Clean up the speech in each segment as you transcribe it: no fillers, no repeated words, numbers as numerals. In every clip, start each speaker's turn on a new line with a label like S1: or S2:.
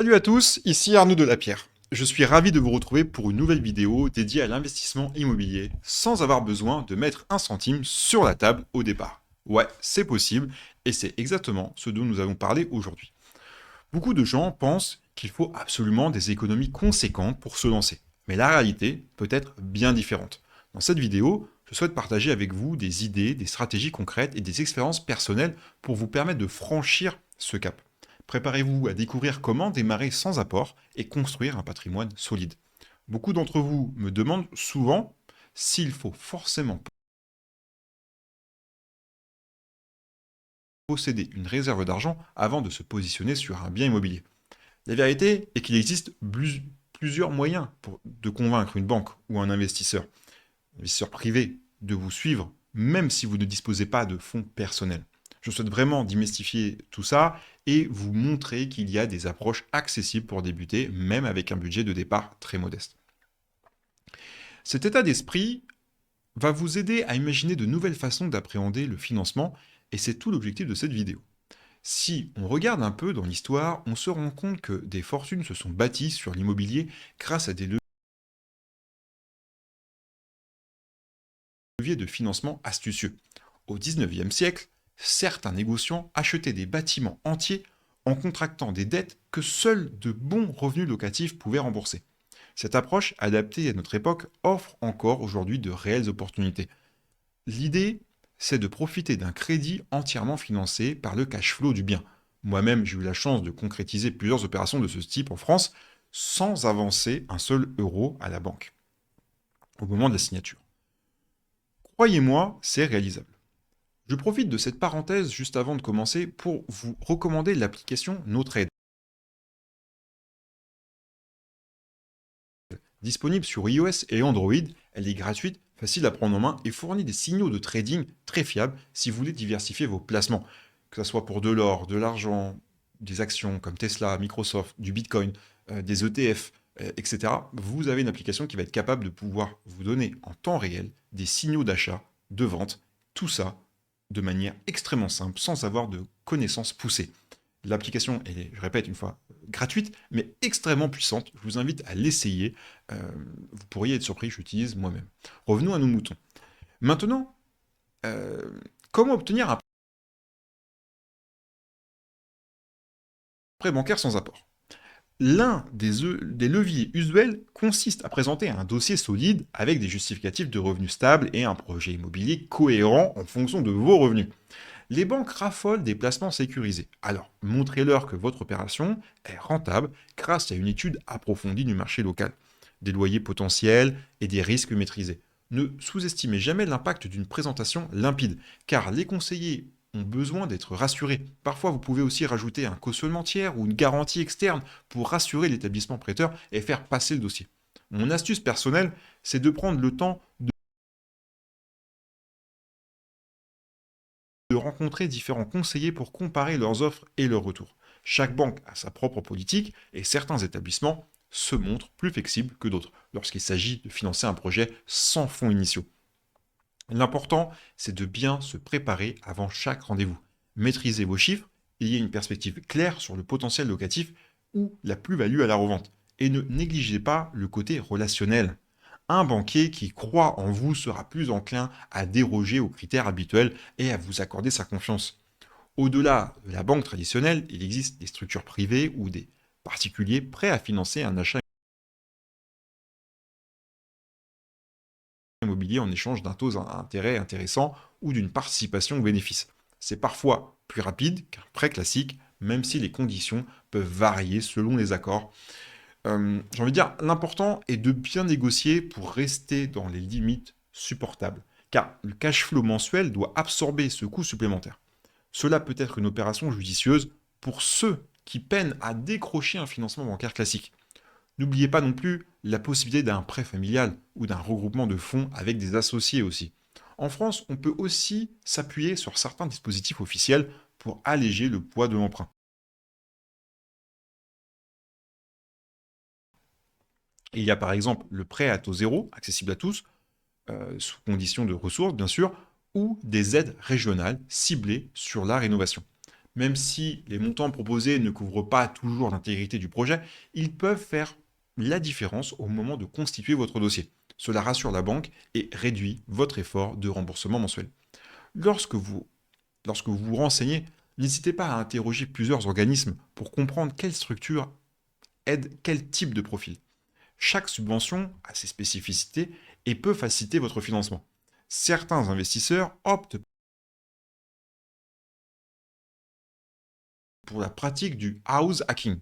S1: Salut à tous, ici Arnaud Delapierre. Je suis ravi de vous retrouver pour une nouvelle vidéo dédiée à l'investissement immobilier sans avoir besoin de mettre un centime sur la table au départ. Ouais, c'est possible et c'est exactement ce dont nous allons parler aujourd'hui. Beaucoup de gens pensent qu'il faut absolument des économies conséquentes pour se lancer, mais la réalité peut être bien différente. Dans cette vidéo, je souhaite partager avec vous des idées, des stratégies concrètes et des expériences personnelles pour vous permettre de franchir ce cap. Préparez-vous à découvrir comment démarrer sans apport et construire un patrimoine solide. Beaucoup d'entre vous me demandent souvent s'il faut forcément posséder une réserve d'argent avant de se positionner sur un bien immobilier. La vérité est qu'il existe plusieurs moyens de convaincre une banque ou un investisseur privé, de vous suivre, même si vous ne disposez pas de fonds personnels. Je souhaite vraiment démystifier tout ça et vous montrer qu'il y a des approches accessibles pour débuter, même avec un budget de départ très modeste. Cet état d'esprit va vous aider à imaginer de nouvelles façons d'appréhender le financement et c'est tout l'objectif de cette vidéo. Si on regarde un peu dans l'histoire, on se rend compte que des fortunes se sont bâties sur l'immobilier grâce à des leviers de financement astucieux. Au XIXe siècle, certains négociants achetaient des bâtiments entiers en contractant des dettes que seuls de bons revenus locatifs pouvaient rembourser. Cette approche, adaptée à notre époque, offre encore aujourd'hui de réelles opportunités. L'idée, c'est de profiter d'un crédit entièrement financé par le cash flow du bien. Moi-même, j'ai eu la chance de concrétiser plusieurs opérations de ce type en France sans avancer un seul euro à la banque au moment de la signature. Croyez-moi, c'est réalisable. Je profite de cette parenthèse juste avant de commencer pour vous recommander l'application NoTrade. Disponible sur iOS et Android, elle est gratuite, facile à prendre en main et fournit des signaux de trading très fiables si vous voulez diversifier vos placements, que ce soit pour de l'or, de l'argent, des actions comme Tesla, Microsoft, du Bitcoin, des ETF, etc. Vous avez une application qui va être capable de pouvoir vous donner en temps réel des signaux d'achat, de vente, tout ça de manière extrêmement simple, sans avoir de connaissances poussées. L'application, elle est, je répète une fois, gratuite, mais extrêmement puissante. Je vous invite à l'essayer. Vous pourriez être surpris, j'utilise moi-même. Revenons à nos moutons. Maintenant, euh, comment obtenir un prêt bancaire sans apport? L'un des leviers usuels consiste à présenter un dossier solide avec des justificatifs de revenus stables et un projet immobilier cohérent en fonction de vos revenus. Les banques raffolent des placements sécurisés. Alors, montrez-leur que votre opération est rentable grâce à une étude approfondie du marché local, des loyers potentiels et des risques maîtrisés. Ne sous-estimez jamais l'impact d'une présentation limpide, car les conseillers ont besoin d'être rassurés. Parfois, vous pouvez aussi rajouter un cautionnement tiers ou une garantie externe pour rassurer l'établissement prêteur et faire passer le dossier. Mon astuce personnelle, c'est de prendre le temps de rencontrer différents conseillers pour comparer leurs offres et leurs retours. Chaque banque a sa propre politique et certains établissements se montrent plus flexibles que d'autres lorsqu'il s'agit de financer un projet sans fonds initiaux. L'important, c'est de bien se préparer avant chaque rendez-vous. Maîtrisez vos chiffres, ayez une perspective claire sur le potentiel locatif ou la plus-value à la revente. Et ne négligez pas le côté relationnel. Un banquier qui croit en vous sera plus enclin à déroger aux critères habituels et à vous accorder sa confiance. Au-delà de la banque traditionnelle, il existe des structures privées ou des particuliers prêts à financer un achat immobilier en échange d'un taux d'intérêt intéressant ou d'une participation au bénéfice. C'est parfois plus rapide qu'un prêt classique, même si les conditions peuvent varier selon les accords. J'ai envie de dire, l'important est de bien négocier pour rester dans les limites supportables, car le cash flow mensuel doit absorber ce coût supplémentaire. Cela peut être une opération judicieuse pour ceux qui peinent à décrocher un financement bancaire classique. N'oubliez pas non plus la possibilité d'un prêt familial ou d'un regroupement de fonds avec des associés aussi. En France, on peut aussi s'appuyer sur certains dispositifs officiels pour alléger le poids de l'emprunt. Il y a par exemple le prêt à taux zéro, accessible à tous, sous condition de ressources bien sûr, ou des aides régionales ciblées sur la rénovation. Même si les montants proposés ne couvrent pas toujours l'intégrité du projet, ils peuvent faire la différence au moment de constituer votre dossier. Cela rassure la banque et réduit votre effort de remboursement mensuel. Lorsque vous Lorsque vous vous renseignez, n'hésitez pas à interroger plusieurs organismes pour comprendre quelle structure aide quel type de profil. Chaque subvention a ses spécificités et peut faciliter votre financement. Certains investisseurs optent pour la pratique du house hacking,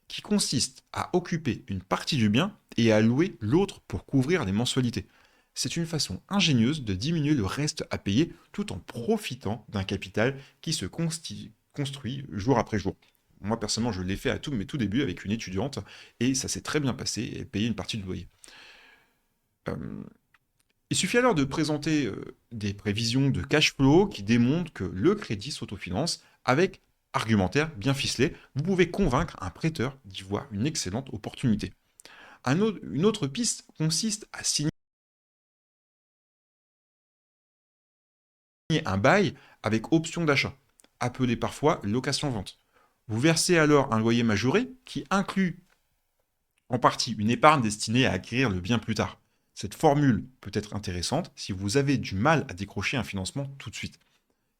S1: qui consiste à occuper une partie du bien et à louer l'autre pour couvrir les mensualités. C'est une façon ingénieuse de diminuer le reste à payer tout en profitant d'un capital qui se construit jour après jour. Moi, personnellement, je l'ai fait à mes tout débuts avec une étudiante et ça s'est très bien passé et payer une partie du loyer. Euh, il suffit alors de présenter des prévisions de cash flow qui démontrent que le crédit s'autofinance avec argumentaire bien ficelé. Vous pouvez convaincre un prêteur d'y voir une excellente opportunité. Une autre piste consiste à signer un bail avec option d'achat, appelé parfois location-vente. Vous versez alors un loyer majoré qui inclut en partie une épargne destinée à acquérir le bien plus tard. Cette formule peut être intéressante si vous avez du mal à décrocher un financement tout de suite,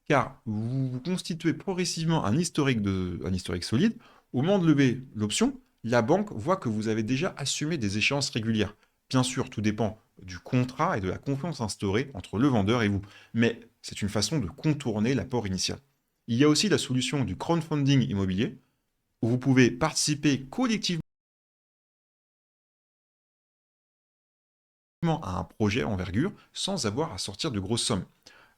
S1: car vous constituez progressivement un historique solide. Au moment de lever l'option, la banque voit que vous avez déjà assumé des échéances régulières. Bien sûr, tout dépend du contrat et de la confiance instaurée entre le vendeur et vous, mais c'est une façon de contourner l'apport initial. Il y a aussi la solution du crowdfunding immobilier, où vous pouvez participer collectivement à un projet envergure sans avoir à sortir de grosses sommes.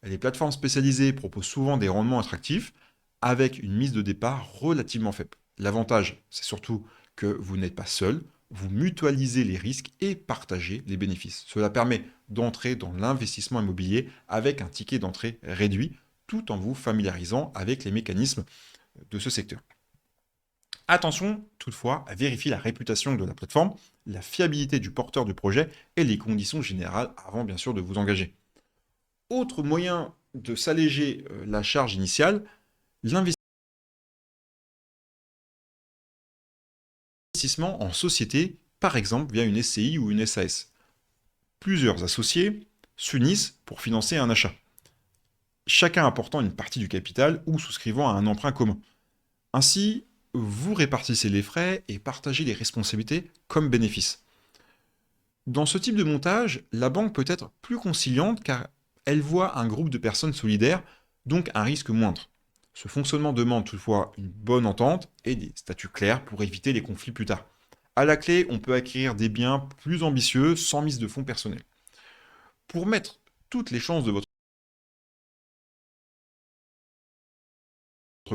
S1: Les plateformes spécialisées proposent souvent des rendements attractifs avec une mise de départ relativement faible. L'avantage, c'est surtout que vous n'êtes pas seul, vous mutualisez les risques et partagez les bénéfices. Cela permet d'entrer dans l'investissement immobilier avec un ticket d'entrée réduit tout en vous familiarisant avec les mécanismes de ce secteur. Attention toutefois à vérifier la réputation de la plateforme, la fiabilité du porteur du projet et les conditions générales avant bien sûr de vous engager. Autre moyen de s'alléger la charge initiale, l'investissement en société, par exemple via une SCI ou une SAS. Plusieurs associés s'unissent pour financer un achat, chacun apportant une partie du capital ou souscrivant à un emprunt commun. Ainsi, vous répartissez les frais et partagez les responsabilités comme bénéfices. Dans ce type de montage, la banque peut être plus conciliante car elle voit un groupe de personnes solidaires, donc un risque moindre. Ce fonctionnement demande toutefois une bonne entente et des statuts clairs pour éviter les conflits plus tard. À la clé, on peut acquérir des biens plus ambitieux sans mise de fonds personnels. Pour mettre toutes les chances de votre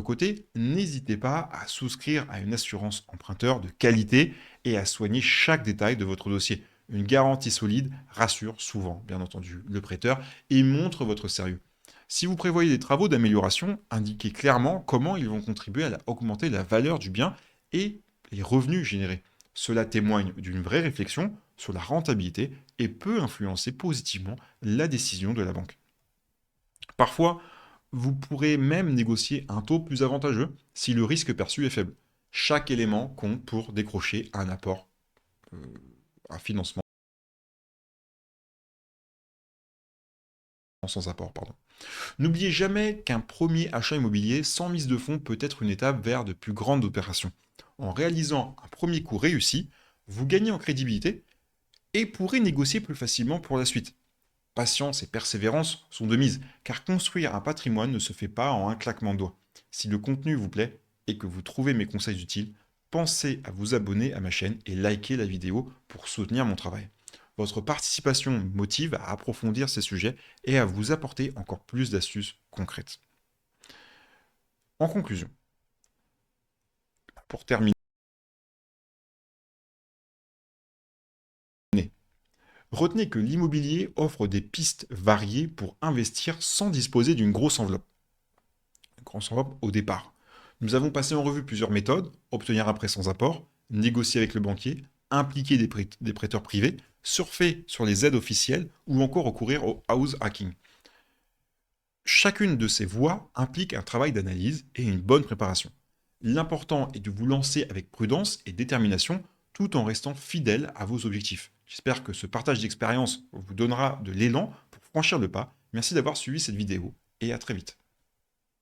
S1: côté, n'hésitez pas à souscrire à une assurance emprunteur de qualité et à soigner chaque détail de votre dossier. Une garantie solide rassure souvent, bien entendu, le prêteur et montre votre sérieux. Si vous prévoyez des travaux d'amélioration, indiquez clairement comment ils vont contribuer à augmenter la valeur du bien et les revenus générés. Cela témoigne d'une vraie réflexion sur la rentabilité et peut influencer positivement la décision de la banque. Parfois, vous pourrez même négocier un taux plus avantageux si le risque perçu est faible. Chaque élément compte pour décrocher un apport, euh, un financement sans apport, pardon. N'oubliez jamais qu'un premier achat immobilier sans mise de fonds peut être une étape vers de plus grandes opérations. En réalisant un premier coup réussi, vous gagnez en crédibilité et pourrez négocier plus facilement pour la suite. Patience et persévérance sont de mise, car construire un patrimoine ne se fait pas en un claquement de doigts. Si le contenu vous plaît et que vous trouvez mes conseils utiles, pensez à vous abonner à ma chaîne et liker la vidéo pour soutenir mon travail. Votre participation me motive à approfondir ces sujets et à vous apporter encore plus d'astuces concrètes. En conclusion, pour terminer, retenez que l'immobilier offre des pistes variées pour investir sans disposer d'une grosse enveloppe. Une grosse enveloppe au départ. Nous avons passé en revue plusieurs méthodes: obtenir un prêt sans apport, négocier avec le banquier, impliquer des prêteurs privés, surfer sur les aides officielles ou encore recourir au house hacking. Chacune de ces voies implique un travail d'analyse et une bonne préparation. L'important est de vous lancer avec prudence et détermination tout en restant fidèle à vos objectifs. J'espère que ce partage d'expérience vous donnera de l'élan pour franchir le pas. Merci d'avoir suivi cette vidéo et à très vite.